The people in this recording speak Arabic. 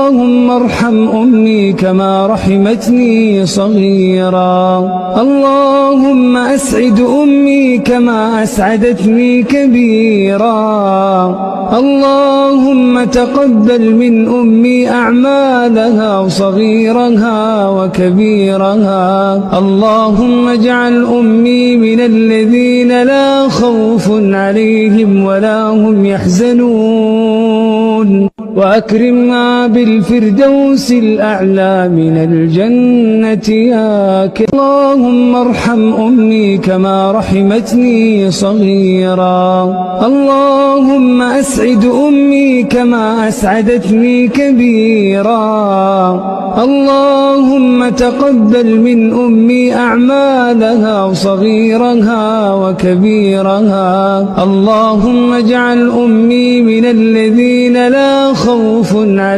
اللهم ارحم أمي كما رحمتني صغيرا. اللهم أسعد أمي كما أسعدتني كبيرا. اللهم تقبل من أمي أعمالها صغيرها وكبيرها. اللهم اجعل أمي من الذين لا خوف عليهم ولا هم يحزنون، وأكرمنا بالفردوس الأعلى من الجنة يا كريم. اللهم ارحم أمي كما رحمتني صغيرا. اللهم أسعد أمي كما أسعدتني كبيرا. اللهم تقبل من أمي أعمالها صغيرها وكبيرها. اللهم اجعل أمي من الذين لا خوف عليهم